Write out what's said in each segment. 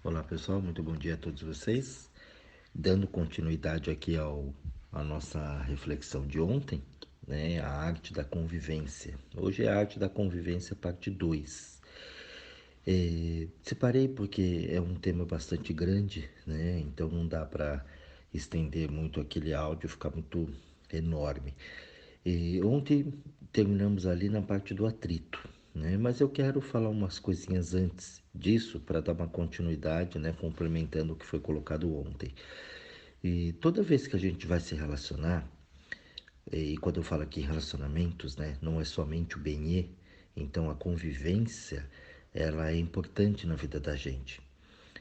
Olá pessoal, muito bom dia a todos vocês. Dando continuidade aqui à nossa reflexão de ontem, né? A arte da convivência. Hoje é a arte da convivência, parte 2. Separei porque é um tema bastante grande, né? Então não dá para estender muito aquele áudio, ficar muito enorme. Ontem terminamos ali na parte do atrito, né? Mas eu quero falar umas coisinhas antes disso para dar uma continuidade, né? Complementando o que foi colocado ontem. E toda vez que a gente vai se relacionar, e quando eu falo aqui em relacionamentos, né? Não é somente o bem-estar, então a convivência, ela é importante na vida da gente.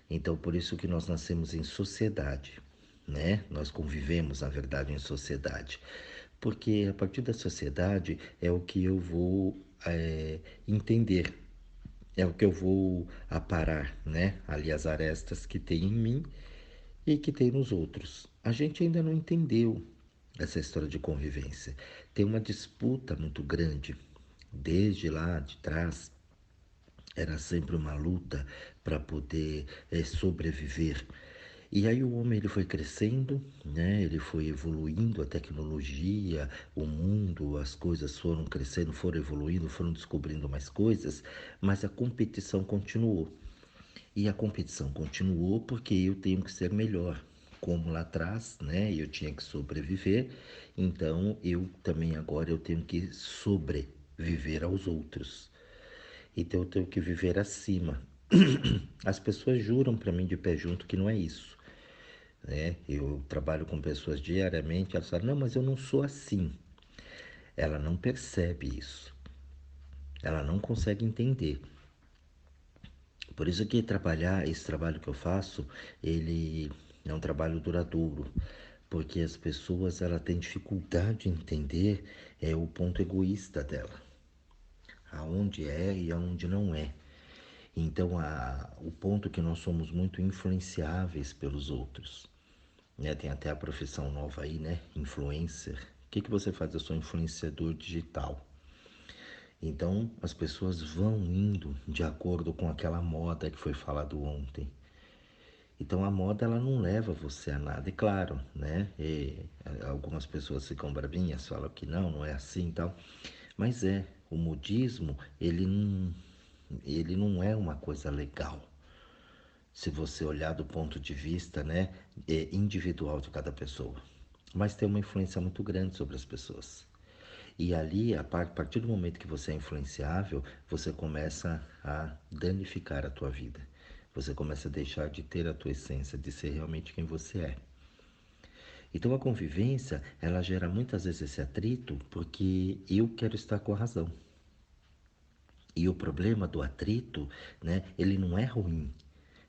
Então por isso que nós nascemos em sociedade, né? Nós convivemos, na verdade, em sociedade. Porque a partir da sociedade é o que eu vou entender, é o que eu vou aparar, né? Ali as arestas que tem em mim e que tem nos outros. A gente ainda não entendeu essa história de convivência. Tem uma disputa muito grande. Desde lá de trás, era sempre uma luta para poder sobreviver. E aí o homem ele foi crescendo, né? Ele foi evoluindo, a tecnologia, o mundo, as coisas foram crescendo, foram evoluindo, foram descobrindo mais coisas, mas a competição continuou. E a competição continuou porque eu tenho que ser melhor. Como lá atrás, né? Eu tinha que sobreviver, então eu também agora eu tenho que sobreviver aos outros. Então eu tenho que viver acima. As pessoas juram para mim de pé junto que não é isso, né? Eu trabalho com pessoas diariamente, elas falam, não, mas eu não sou assim. Ela não percebe isso. Ela não consegue entender. Por isso que trabalhar, esse trabalho que eu faço, ele é um trabalho duradouro, porque as pessoas ela têm dificuldade em entender o ponto egoísta dela, aonde é e aonde não é. Então, o ponto que nós somos muito influenciáveis pelos outros, né? Tem até a profissão nova aí, né? Influencer. O que você faz? Eu sou influenciador digital. Então, as pessoas vão indo de acordo com aquela moda que foi falado ontem. Então a moda ela não leva você a nada, e claro, né? Algumas pessoas ficam bravinhas, falam que não é assim e tal, mas o modismo ele não é uma coisa legal. Se você olhar do ponto de vista, né, individual de cada pessoa, mas tem uma influência muito grande sobre as pessoas. E ali, a partir do momento que você é influenciável, você começa a danificar a tua vida. Você começa a deixar de ter a tua essência, de ser realmente quem você é. Então a convivência, ela gera muitas vezes esse atrito porque eu quero estar com a razão. E o problema do atrito, né, ele não é ruim,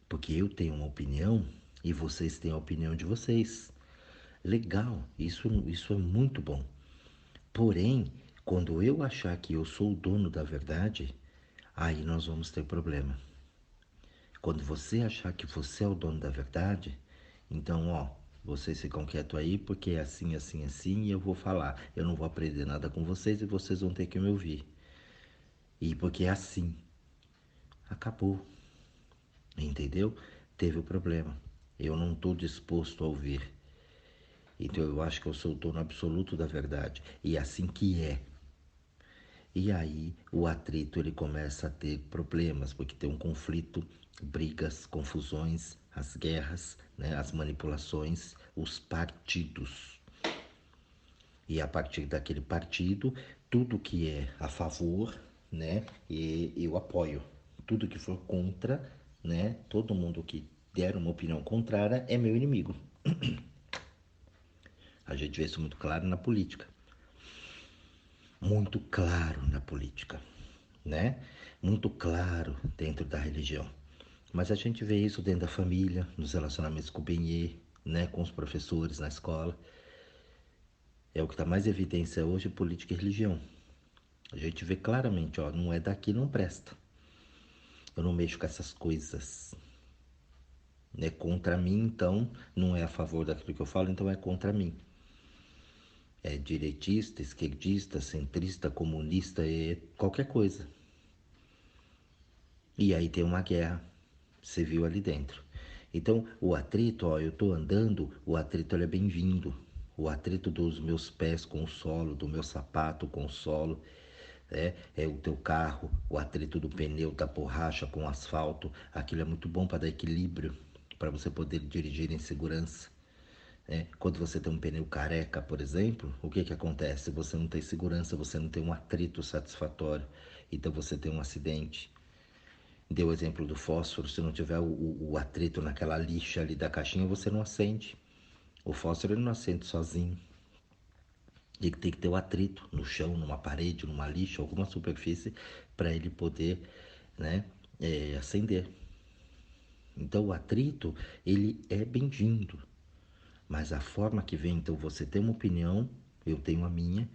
porque eu tenho uma opinião e vocês têm a opinião de vocês. Legal, isso é muito bom. Porém, quando eu achar que eu sou o dono da verdade, aí nós vamos ter problema. Quando você achar que você é o dono da verdade, então, ó, vocês ficam quietos aí porque é assim, assim, assim e eu vou falar. Eu não vou aprender nada com vocês e vocês vão ter que me ouvir. E porque é assim. Acabou. Entendeu? Teve o problema. Eu não estou disposto a ouvir. Então eu acho que eu sou o dono absoluto da verdade. E é assim que é. E aí o atrito ele começa a ter problemas, porque tem um conflito, brigas, confusões, as guerras, né, as manipulações, os partidos. E a partir daquele partido, tudo que é a favor, né, e eu apoio. Tudo que for contra, né, todo mundo que der uma opinião contrária é meu inimigo. A gente vê isso muito claro na política. Muito claro na política, né? Muito claro dentro da religião. Mas a gente vê isso dentro da família, nos relacionamentos com o benê, né? Com os professores na escola. É o que está mais em evidência hoje, política e religião. A gente vê claramente, ó, não é daqui, não presta. Eu não mexo com essas coisas. É contra mim, então, não é a favor daquilo que eu falo, então é contra mim. É direitista, esquerdista, centrista, comunista, é qualquer coisa. E aí tem uma guerra. Você viu ali dentro. Então, o atrito, ó, eu estou andando, o atrito ele é bem-vindo. O atrito dos meus pés com o solo, do meu sapato com o solo, é o teu carro, o atrito do pneu, da borracha com o asfalto, aquilo é muito bom para dar equilíbrio, para você poder dirigir em segurança. Quando você tem um pneu careca, por exemplo, o que acontece? Você não tem segurança, você não tem um atrito satisfatório, então você tem um acidente. Deu o exemplo do fósforo, se não tiver o atrito naquela lixa ali da caixinha, você não acende. O fósforo ele não acende sozinho. Ele tem que ter o atrito no chão, numa parede, numa lixa, alguma superfície, para ele poder, né, acender. Então o atrito, ele é bem-vindo, mas a forma que vem, então você tem uma opinião, eu tenho a minha,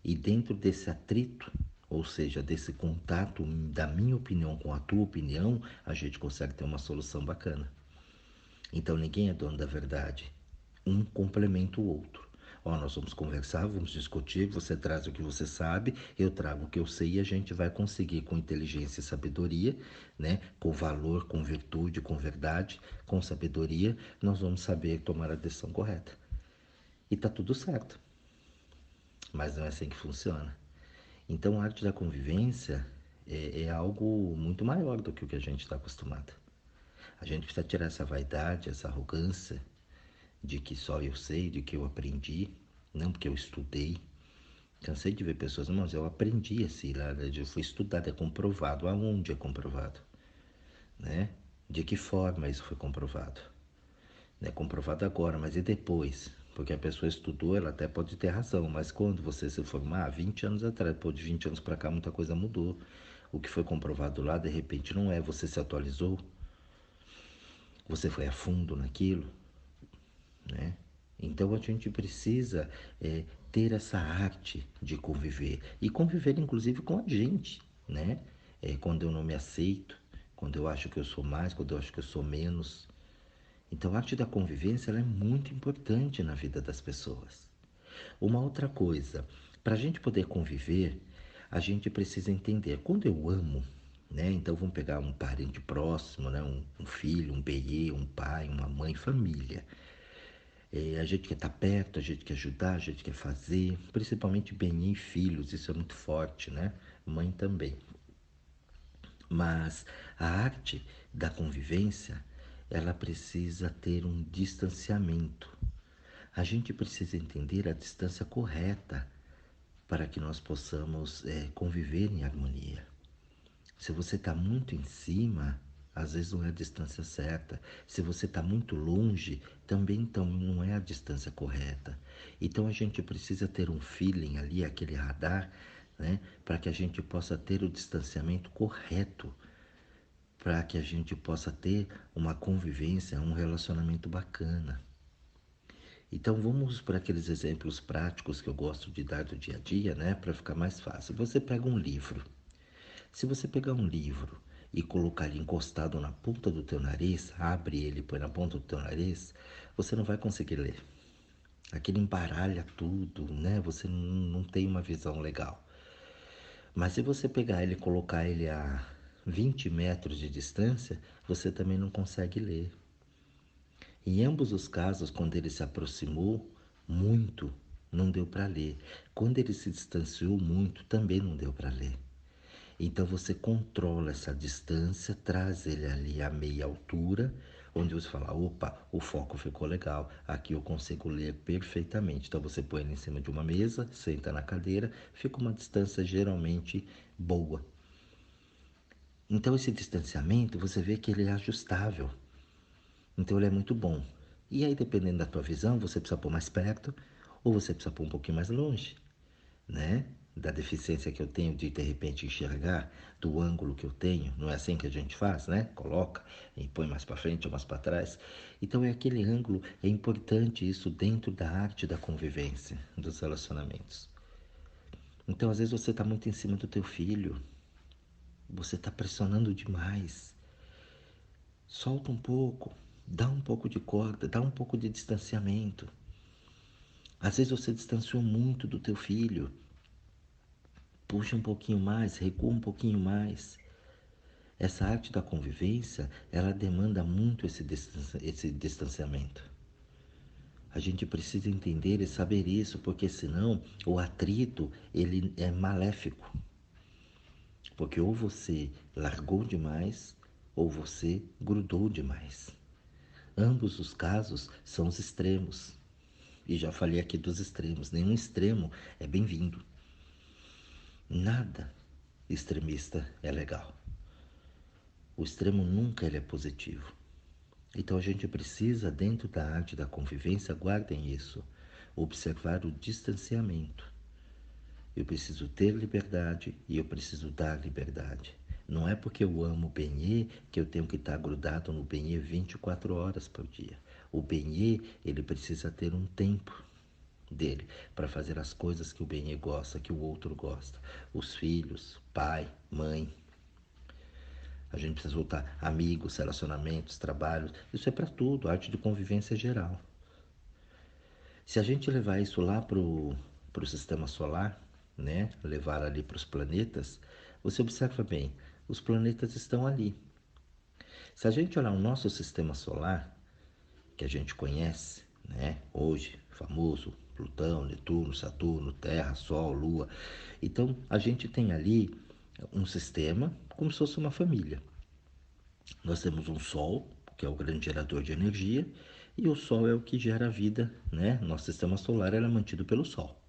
e dentro desse atrito, ou seja, desse contato da minha opinião com a tua opinião, a gente consegue ter uma solução bacana. Então ninguém é dono da verdade. Um complementa o outro. Ó, nós vamos conversar, vamos discutir, você traz o que você sabe, eu trago o que eu sei e a gente vai conseguir com inteligência e sabedoria, né? Com valor, com virtude, com verdade, com sabedoria, nós vamos saber tomar a decisão correta. E tá tudo certo. Mas não é assim que funciona. Então a arte da convivência é algo muito maior do que o que a gente está acostumado. A gente precisa tirar essa vaidade, essa arrogância de que só eu sei, de que eu aprendi, não porque eu estudei. Cansei de ver pessoas, mas eu aprendi assim, lá, eu fui estudado, é comprovado. Aonde é comprovado? Né? De que forma isso foi comprovado? É comprovado agora, mas e depois? Porque a pessoa estudou, ela até pode ter razão, mas quando você se formar, 20 anos atrás, depois de 20 anos para cá, muita coisa mudou. O que foi comprovado lá, de repente, não é. Você se atualizou, você foi a fundo naquilo, né? Então a gente precisa ter essa arte de conviver e conviver inclusive com a gente, né? Quando eu não me aceito, quando eu acho que eu sou mais, quando eu acho que eu sou menos. Então a arte da convivência ela é muito importante na vida das pessoas. Uma outra coisa, para a gente poder conviver, a gente precisa entender. Quando eu amo, né? Então vamos pegar um parente próximo, né? Um filho, um bebê, um pai, uma mãe, família. A gente quer estar perto, a gente quer ajudar, a gente quer fazer, principalmente bem em filhos, isso é muito forte, né? Mãe também. Mas a arte da convivência, ela precisa ter um distanciamento. A gente precisa entender a distância correta para que nós possamos conviver em harmonia. Se você está muito em cima, às vezes não é a distância certa. Se você está muito longe, também então não é a distância correta. Então a gente precisa ter um feeling ali, aquele radar, né, para que a gente possa ter o distanciamento correto, para que a gente possa ter uma convivência, um relacionamento bacana. Então vamos para aqueles exemplos práticos que eu gosto de dar do dia a dia, né, para ficar mais fácil. Você pega um livro. Se você pegar um livro e colocar ele encostado na ponta do teu nariz, abre ele e põe na ponta do teu nariz, você não vai conseguir ler. Aquilo embaralha tudo, né? Você não tem uma visão legal. Mas se você pegar ele e colocar ele a 20 metros de distância, você também não consegue ler. Em ambos os casos, quando ele se aproximou muito, não deu para ler. Quando ele se distanciou muito, também não deu para ler. Então você controla essa distância, traz ele ali a meia altura, onde você fala, opa, o foco ficou legal, aqui eu consigo ler perfeitamente. Então você põe ele em cima de uma mesa, senta na cadeira, fica uma distância geralmente boa. Então esse distanciamento, você vê que ele é ajustável. Então ele é muito bom. E aí, dependendo da tua visão, você precisa pôr mais perto ou você precisa pôr um pouquinho mais longe, né? Da deficiência que eu tenho de repente enxergar, do ângulo que eu tenho, não é assim que a gente faz, né? Coloca e põe mais para frente ou mais para trás. Então é aquele ângulo, é importante isso dentro da arte da convivência, dos relacionamentos. Então às vezes você está muito em cima do teu filho, você está pressionando demais. Solta um pouco, dá um pouco de corda, dá um pouco de distanciamento. Às vezes você distanciou muito do teu filho, puxa um pouquinho mais, recua um pouquinho mais. Essa arte da convivência, ela demanda muito esse distanciamento. A gente precisa entender e saber isso, porque senão o atrito ele é maléfico. Porque ou você largou demais ou você grudou demais. Ambos os casos são os extremos. E já falei aqui dos extremos. Nenhum extremo é bem-vindo. Nada extremista é legal. O extremo nunca ele é positivo. Então a gente precisa, dentro da arte da convivência, guardem isso, observar o distanciamento. Eu preciso ter liberdade e eu preciso dar liberdade. Não é porque eu amo o benê que eu tenho que estar grudado no benê 24 horas por dia. O benê, ele precisa ter um tempo dele para fazer as coisas que o benê gosta, que o outro gosta. Os filhos, pai, mãe. A gente precisa voltar amigos, relacionamentos, trabalhos. Isso é para tudo, arte de convivência geral. Se a gente levar isso lá pro sistema solar, né? Levar ali para os planetas, você observa bem, os planetas estão ali. Se a gente olhar o nosso sistema solar, que a gente conhece, né? Hoje, famoso, Plutão, Netuno, Saturno, Terra, Sol, Lua. Então, a gente tem ali um sistema como se fosse uma família. Nós temos um Sol, que é o grande gerador de energia, e o Sol é o que gera a vida, né? Nosso sistema solar é mantido pelo Sol.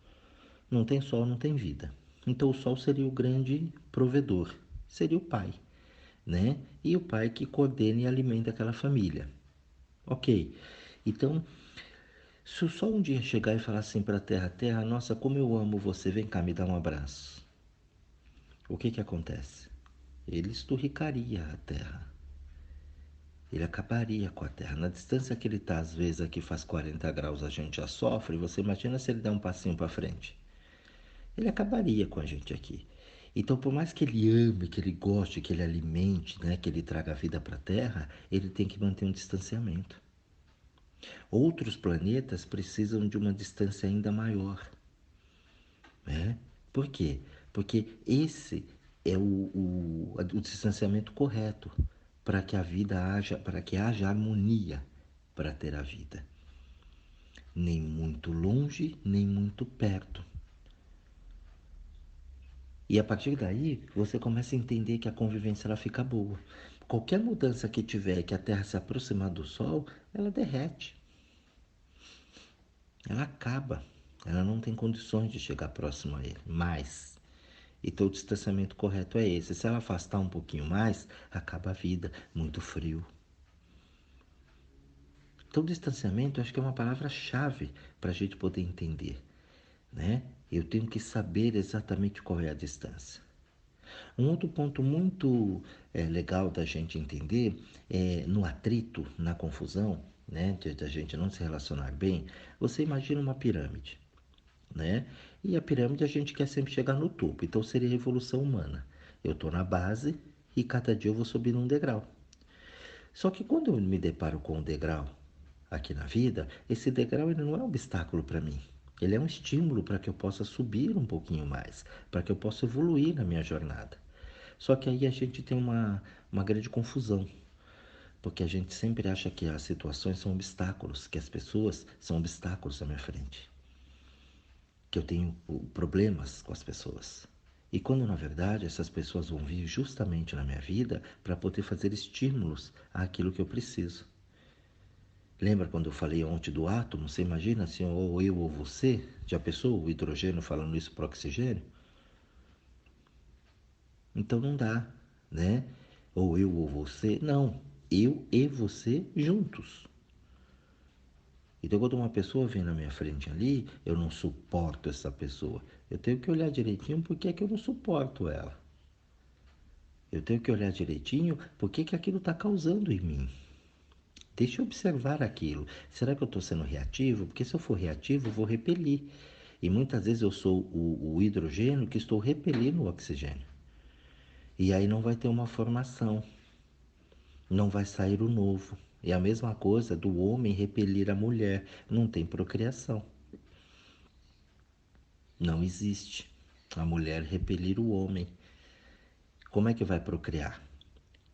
Não tem Sol, não tem vida. Então o Sol seria o grande provedor, seria o pai, né? E o pai que coordena e alimenta aquela família. Ok. Então, se o Sol um dia chegar e falar assim para a Terra, Terra, nossa, como eu amo você, vem cá, me dá um abraço. O que acontece? Ele esturricaria a Terra. Ele acabaria com a Terra. Na distância que ele está, às vezes aqui faz 40 graus, a gente já sofre. Você imagina se ele der um passinho para frente. Ele acabaria com a gente aqui. Então, por mais que ele ame, que ele goste, que ele alimente, né, que ele traga a vida para a Terra, ele tem que manter um distanciamento. Outros planetas precisam de uma distância ainda maior, né? Por quê? Porque esse é o distanciamento correto para que a vida haja, para que haja harmonia para ter a vida. Nem muito longe, nem muito perto. E a partir daí, você começa a entender que a convivência ela fica boa. Qualquer mudança que tiver que a Terra se aproximar do Sol, ela derrete. Ela acaba. Ela não tem condições de chegar próximo a ele. Mais. Então o distanciamento correto é esse. Se ela afastar um pouquinho mais, acaba a vida. Muito frio. Então distanciamento acho que é uma palavra-chave para a gente poder entender, né? Eu tenho que saber exatamente qual é a distância. Um outro ponto muito legal da gente entender é no atrito, na confusão, né, de a gente não se relacionar bem, você imagina uma pirâmide, né? E a pirâmide a gente quer sempre chegar no topo, então seria a evolução humana. Eu estou na base e cada dia eu vou subir um degrau. Só que quando eu me deparo com um degrau aqui na vida, esse degrau ele não é um obstáculo para mim. Ele é um estímulo para que eu possa subir um pouquinho mais, para que eu possa evoluir na minha jornada. Só que aí a gente tem uma grande confusão, porque a gente sempre acha que as situações são obstáculos, que as pessoas são obstáculos à minha frente, que eu tenho problemas com as pessoas. E quando na verdade essas pessoas vão vir justamente na minha vida para poder fazer estímulos àquilo que eu preciso. Lembra quando eu falei ontem do átomo? Você imagina assim, ou eu ou você? Já pensou o hidrogênio falando isso para o oxigênio? Então não dá, né? Ou eu ou você. Não, eu e você juntos. Então quando uma pessoa vem na minha frente ali, eu não suporto essa pessoa. Eu tenho que olhar direitinho porque é que eu não suporto ela. Eu tenho que olhar direitinho porque que aquilo está causando em mim. Deixa eu observar aquilo. Será que eu estou sendo reativo? Porque se eu for reativo, eu vou repelir. E muitas vezes eu sou o hidrogênio que estou repelindo o oxigênio. E aí não vai ter uma formação, não vai sair o novo. É a mesma coisa do homem repelir a mulher, não tem procriação. Não existe a mulher repelir o homem. Como é que vai procriar?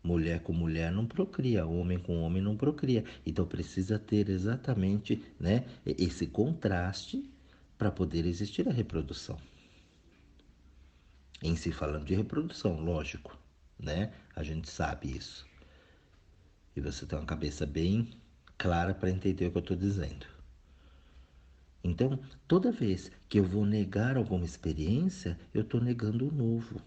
Mulher com mulher não procria, homem com homem não procria. Então precisa ter exatamente, né, esse contraste para poder existir a reprodução. Em se falando de reprodução, lógico, né? A gente sabe isso. E você tem uma cabeça bem clara para entender o que eu estou dizendo. Então, toda vez que eu vou negar alguma experiência, eu estou negando o novo.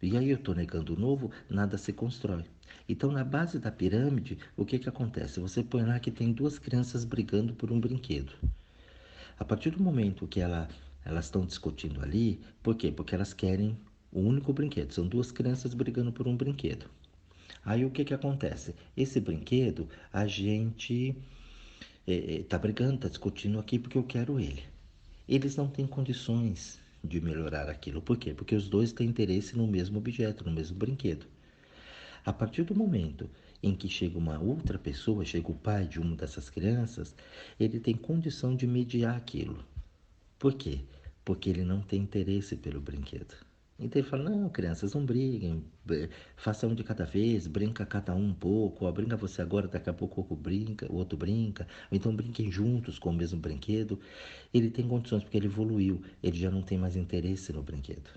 E aí eu estou negando o novo, nada se constrói. Então, na base da pirâmide, o que acontece? Você põe lá que tem duas crianças brigando por um brinquedo. A partir do momento que elas estão discutindo ali, por quê? Porque elas querem o único brinquedo. São duas crianças brigando por um brinquedo. Aí o que acontece? Esse brinquedo, a gente tá brigando, tá discutindo aqui porque eu quero ele. Eles não têm condições de melhorar aquilo. Por quê? Porque os dois têm interesse no mesmo objeto, no mesmo brinquedo. A partir do momento em que chega uma outra pessoa, chega o pai de uma dessas crianças, ele tem condição de mediar aquilo. Por quê? Porque ele não tem interesse pelo brinquedo. Então ele fala, não, crianças, não briguem, faça um de cada vez, brinca cada um pouco, ó, brinca você agora, daqui a pouco o outro brinca, ou então brinquem juntos com o mesmo brinquedo. Ele tem condições porque ele evoluiu, ele já não tem mais interesse no brinquedo.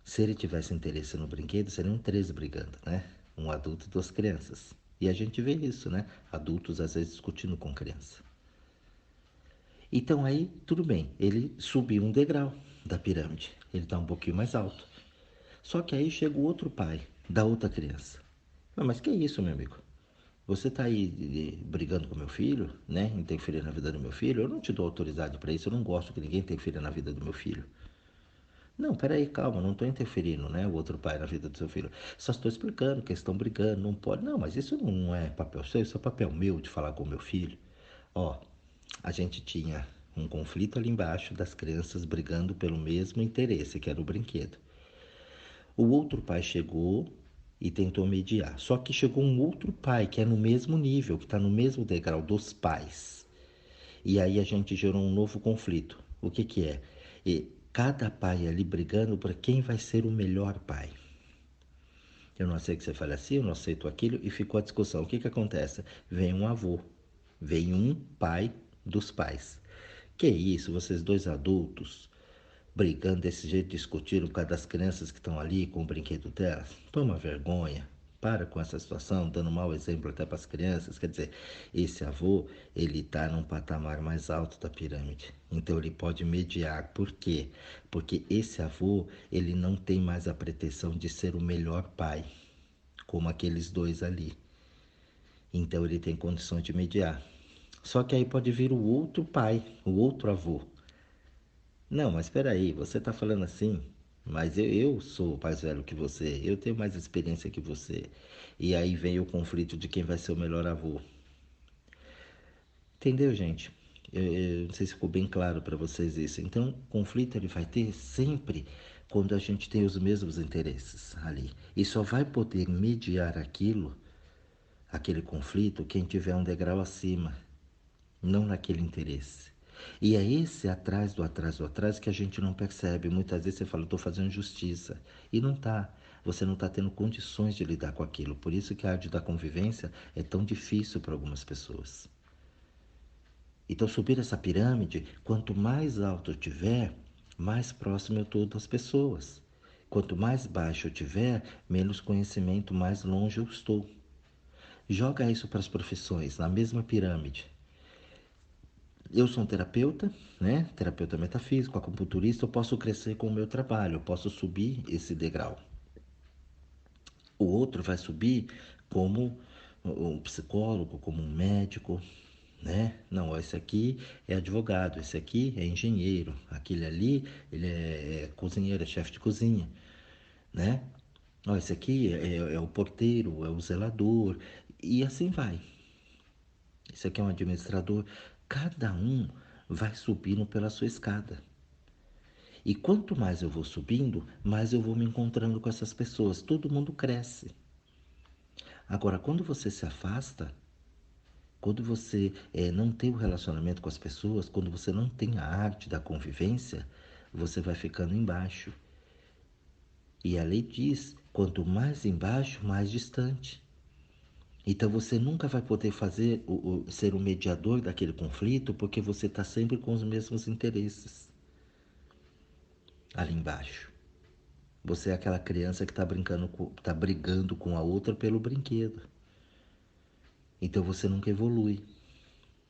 Se ele tivesse interesse no brinquedo, seriam três brigando, né? Um adulto e duas crianças. E a gente vê isso, né? Adultos às vezes discutindo com criança. Então aí, tudo bem, ele subiu um degrau da pirâmide, ele está um pouquinho mais alto. Só que aí chega o outro pai da outra criança. Ah, mas que é isso, meu amigo? Você está aí brigando com meu filho, né? Interferindo na vida do meu filho? Eu não te dou autoridade para isso, eu não gosto que ninguém interfira na vida do meu filho. Não, peraí, calma, não estou interferindo, né? O outro pai na vida do seu filho. Só estou explicando que eles estão brigando, não pode. Não, mas isso não é papel seu, isso é papel meu de falar com o meu filho. Ó, a gente tinha um conflito ali embaixo das crianças brigando pelo mesmo interesse, que era o brinquedo. O outro pai chegou e tentou mediar. Só que chegou um outro pai que é no mesmo nível, que está no mesmo degrau dos pais. E aí a gente gerou um novo conflito. O que é? E cada pai ali brigando para quem vai ser o melhor pai. Eu não aceito que você fale assim, eu não aceito aquilo, e ficou a discussão. O que acontece? Vem um avô, vem um pai dos pais. Que isso, vocês dois adultos brigando desse jeito, discutindo por causa das crianças que estão ali com o brinquedo delas? Toma vergonha. Para com essa situação, dando um mau exemplo até para as crianças. Quer dizer, esse avô, ele está num patamar mais alto da pirâmide. Então ele pode mediar. Por quê? Porque esse avô, ele não tem mais a pretensão de ser o melhor pai, como aqueles dois ali. Então ele tem condições de mediar. Só que aí pode vir o outro pai, o outro avô. Não, mas espera aí, você está falando assim, mas eu sou mais velho que você, eu tenho mais experiência que você. E aí vem o conflito de quem vai ser o melhor avô. Entendeu, gente? Eu não sei se ficou bem claro para vocês isso. Então, conflito ele vai ter sempre quando a gente tem os mesmos interesses ali. E só vai poder mediar aquilo, aquele conflito, quem tiver um degrau acima, não naquele interesse. E é esse atrás do atrás do atrás que a gente não percebe. Muitas vezes você fala, estou fazendo justiça. E não está. Você não está tendo condições de lidar com aquilo. Por isso que a arte da convivência é tão difícil para algumas pessoas. Então, subir essa pirâmide, quanto mais alto eu tiver, mais próximo eu estou das pessoas. Quanto mais baixo eu tiver, menos conhecimento, mais longe eu estou. Joga isso para as profissões, na mesma pirâmide. Eu sou um terapeuta, né? Terapeuta metafísico, acupunturista, eu posso crescer com o meu trabalho, eu posso subir esse degrau. O outro vai subir como um psicólogo, como um médico, né? Não, esse aqui é advogado, esse aqui é engenheiro, aquele ali, ele é cozinheiro, é chefe de cozinha, né? Ó, esse aqui é o porteiro, é o zelador, e assim vai. Esse aqui é um administrador. Cada um vai subindo pela sua escada. E quanto mais eu vou subindo, mais eu vou me encontrando com essas pessoas. Todo mundo cresce. Agora, quando você se afasta, quando você não tem o relacionamento com as pessoas, quando você não tem a arte da convivência, você vai ficando embaixo. E a lei diz Quanto mais embaixo, mais distante. Então você nunca vai poder fazer ser o mediador daquele conflito porque você está sempre com os mesmos interesses ali embaixo. Você é aquela criança que está tá brigando com a outra pelo brinquedo. Então você nunca evolui.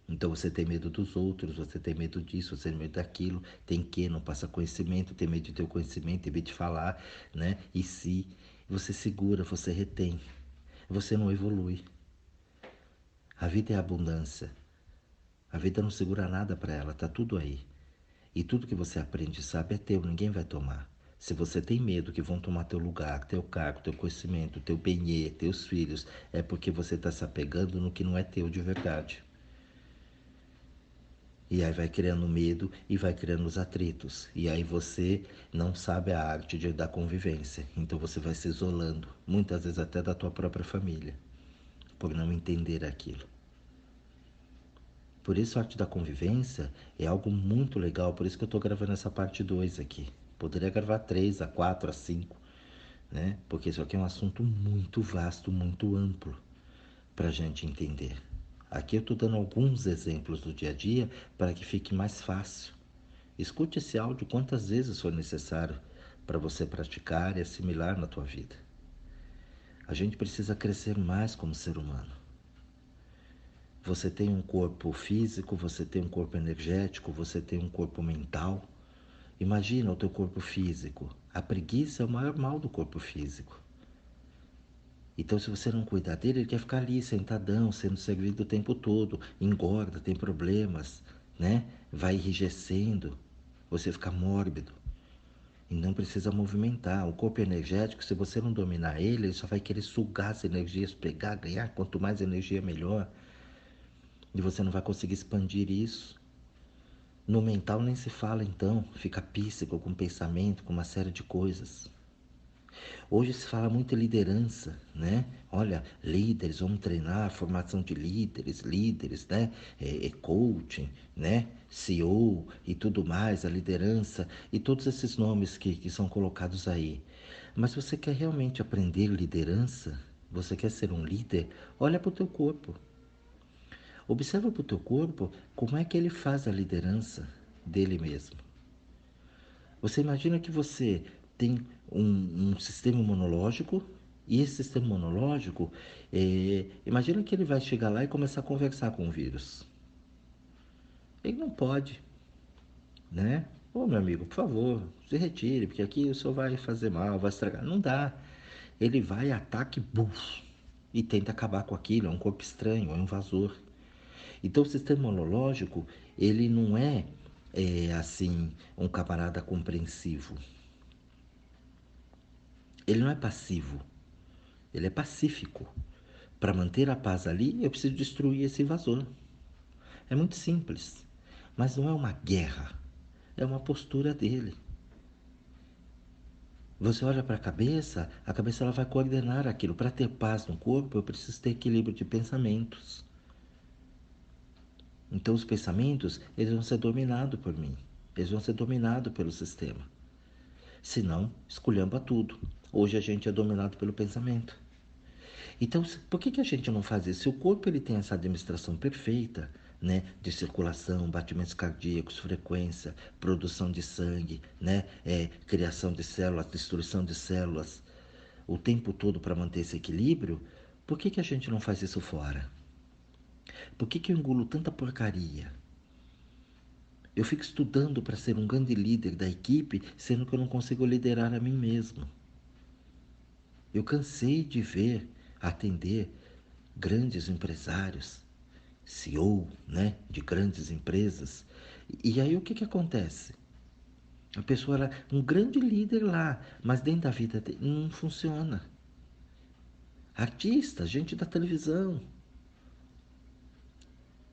Então você tem medo dos outros, você tem medo disso, você tem medo daquilo, tem que, não passa conhecimento, tem medo de ter o conhecimento, tem medo de falar, né? E se você segura, você retém, você não evolui. A vida é abundância. A vida não segura nada para ela, tá tudo aí. E tudo que você aprende e sabe é teu, ninguém vai tomar. Se você tem medo que vão tomar teu lugar, teu cargo, teu conhecimento, teu bem-estar, teus filhos, é porque você está se apegando no que não é teu de verdade. E aí vai criando medo e vai criando os atritos. E aí você não sabe a arte da convivência. Então você vai se isolando, muitas vezes até da tua própria família, por não entender aquilo. Por isso a arte da convivência é algo muito legal, por isso que eu estou gravando essa parte 2 aqui. Poderia gravar 3, a 4, a 5, né? Porque isso aqui é um assunto muito vasto, muito amplo para a gente entender. Aqui eu estou dando alguns exemplos do dia a dia para que fique mais fácil. Escute esse áudio quantas vezes for necessário para você praticar e assimilar na tua vida. A gente precisa crescer mais como ser humano. Você tem um corpo físico, você tem um corpo energético, você tem um corpo mental. Imagina o teu corpo físico. A preguiça é o maior mal do corpo físico. Então, se você não cuidar dele, ele quer ficar ali, sentadão, sendo servido o tempo todo. Engorda, tem problemas, né? Vai enrijecendo, você fica mórbido. E não precisa movimentar. O corpo energético, se você não dominar ele, ele só vai querer sugar as energias, pegar, ganhar. Quanto mais energia, melhor. E você não vai conseguir expandir isso. No mental nem se fala então, fica píssico com pensamento, com uma série de coisas. Hoje se fala muito em liderança, né? Olha, líderes, vamos treinar, formação de líderes, né? Coaching, né? CEO e tudo mais, a liderança e todos esses nomes que são colocados aí. Mas você quer realmente aprender liderança? Você quer ser um líder? Olha para o teu corpo. Observa para o teu corpo como é que ele faz a liderança dele mesmo. Você imagina que você tem um sistema imunológico e esse sistema imunológico, imagina que ele vai chegar lá e começar a conversar com o vírus. Ele não pode, né? Ô meu amigo, por favor, se retire, porque aqui o senhor vai fazer mal, vai estragar. Não dá. Ele vai, ataca e buf, e tenta acabar com aquilo. É um corpo estranho, é um invasor. Então o sistema imunológico, ele não é assim, um camarada compreensivo. Ele não é passivo, ele é pacífico. Para manter a paz ali, eu preciso destruir esse invasor. É muito simples, mas não é uma guerra, é uma postura dele. Você olha para a cabeça ela vai coordenar aquilo. Para ter paz no corpo, eu preciso ter equilíbrio de pensamentos. Então os pensamentos, eles vão ser dominados por mim. Eles vão ser dominados pelo sistema. Senão, esculhamba tudo. Hoje a gente é dominado pelo pensamento. Então, por que a gente não faz isso? Se o corpo ele tem essa administração perfeita, né, de circulação, batimentos cardíacos, frequência, produção de sangue, né, criação de células, destruição de células, o tempo todo para manter esse equilíbrio, por que a gente não faz isso fora? Por que eu engulo tanta porcaria? Eu fico estudando para ser um grande líder da equipe, sendo que eu não consigo liderar a mim mesmo. Eu cansei de ver, atender grandes empresários, CEO, né, de grandes empresas. E aí o que acontece? A pessoa era um grande líder lá, mas dentro da vida dele não funciona. Artista, gente da televisão.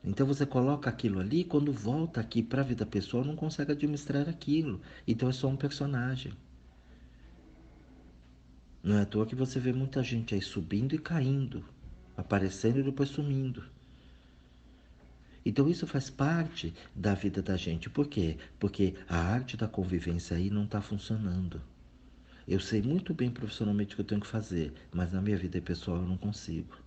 Então você coloca aquilo ali, quando volta aqui para a vida pessoal, não consegue administrar aquilo. Então é só um personagem. Não é à toa que você vê muita gente aí subindo e caindo, aparecendo e depois sumindo. Então isso faz parte da vida da gente. Por quê? Porque a arte da convivência aí não está funcionando. Eu sei muito bem profissionalmente o que eu tenho que fazer, mas na minha vida pessoal eu não consigo.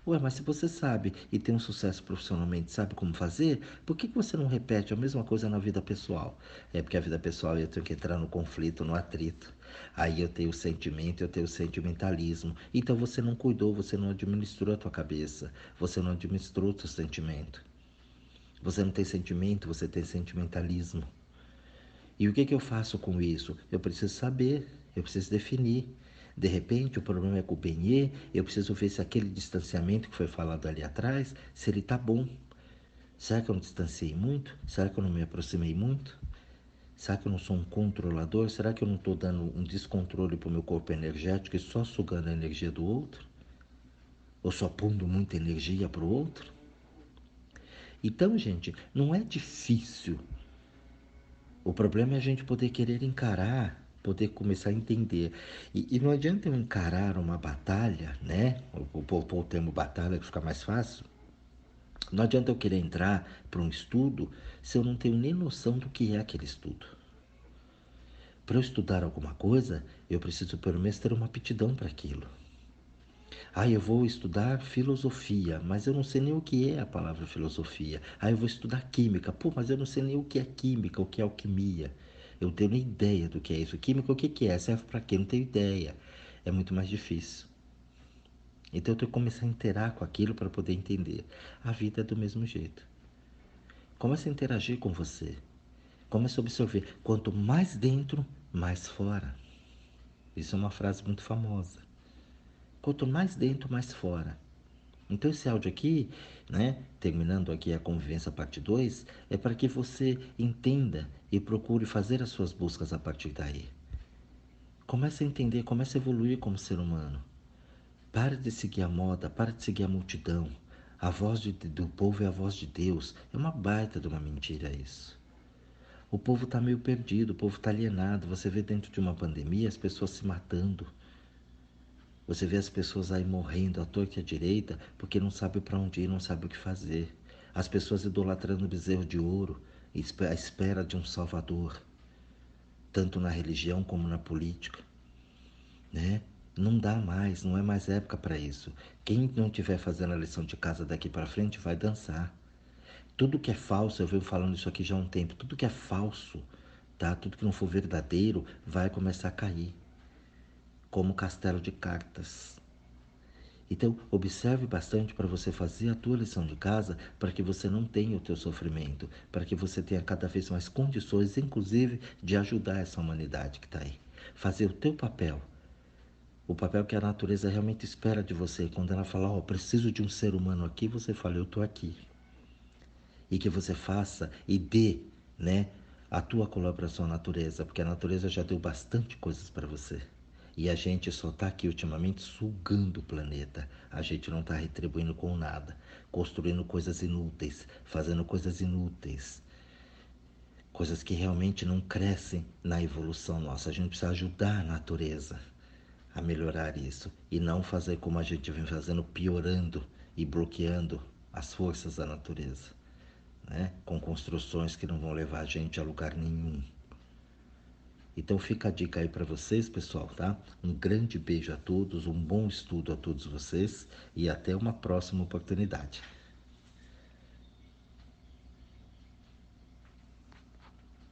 Ué, mas se você sabe e tem um sucesso profissionalmente, sabe como fazer, por que você não repete a mesma coisa na vida pessoal? É porque a vida pessoal eu tenho que entrar no conflito, no atrito. Aí eu tenho o sentimento, eu tenho o sentimentalismo. Então você não cuidou, você não administrou a tua cabeça, você não administrou o teu sentimento. Você não tem sentimento, você tem sentimentalismo. E o que eu faço com isso? Eu preciso saber, eu preciso definir. De repente, o problema é com o Benê, eu preciso ver se aquele distanciamento que foi falado ali atrás, se ele tá bom. Será que eu não distanciei muito? Será que eu não me aproximei muito? Será que eu não sou um controlador? Será que eu não estou dando um descontrole para o meu corpo energético e só sugando a energia do outro? Ou só pondo muita energia para o outro? Então, gente, não é difícil. O problema é a gente poder querer encarar, poder começar a entender. E não adianta eu encarar uma batalha, né? Vou pôr o termo batalha que fica mais fácil. Não adianta eu querer entrar para um estudo se eu não tenho nem noção do que é aquele estudo. Para eu estudar alguma coisa, eu preciso pelo menos ter uma aptidão para aquilo. Ah, eu vou estudar filosofia, mas eu não sei nem o que é a palavra filosofia. Ah, eu vou estudar química. Pô, mas eu não sei nem o que é química, o que é alquimia. Eu não tenho nem ideia do que é isso. Química, o que que é? Serve para quê? Eu não tenho ideia. É muito mais difícil. Então eu tenho que começar a interar com aquilo para poder entender. A vida é do mesmo jeito. Comece a interagir com você. Comece a absorver. Quanto mais dentro, mais fora. Isso é uma frase muito famosa. Quanto mais dentro, mais fora. Então esse áudio aqui, né, terminando aqui a convivência parte 2, é para que você entenda e procure fazer as suas buscas a partir daí. Comece a entender, comece a evoluir como ser humano. Pare de seguir a moda, pare de seguir a multidão. A voz do povo é a voz de Deus. É uma baita de uma mentira isso. O povo está meio perdido, o povo está alienado. Você vê dentro de uma pandemia as pessoas se matando. Você vê as pessoas aí morrendo à torta e à direita porque não sabe para onde ir, não sabe o que fazer. As pessoas idolatrando o bezerro de ouro à espera de um salvador, tanto na religião como na política, né? Não dá mais, não é mais época para isso. Quem não estiver fazendo a lição de casa daqui para frente vai dançar. Tudo que é falso, eu venho falando isso aqui já há um tempo, tudo que é falso, tá? Tudo que não for verdadeiro vai começar a cair, como castelo de cartas. Então, observe bastante para você fazer a tua lição de casa, para que você não tenha o teu sofrimento, para que você tenha cada vez mais condições, inclusive, de ajudar essa humanidade que está aí. Fazer o teu papel, o papel que a natureza realmente espera de você. Quando ela fala, ó, preciso de um ser humano aqui, você fala, eu estou aqui. E que você faça e dê, né, a tua colaboração à natureza, porque a natureza já deu bastante coisas para você. E a gente só está aqui ultimamente sugando o planeta. A gente não está retribuindo com nada, construindo coisas inúteis, fazendo coisas inúteis, coisas que realmente não crescem na evolução nossa. A gente precisa ajudar a natureza a melhorar isso e não fazer como a gente vem fazendo, piorando e bloqueando as forças da natureza, né? Com construções que não vão levar a gente a lugar nenhum. Então fica a dica aí para vocês, pessoal, tá? Um grande beijo a todos, um bom estudo a todos vocês e até uma próxima oportunidade.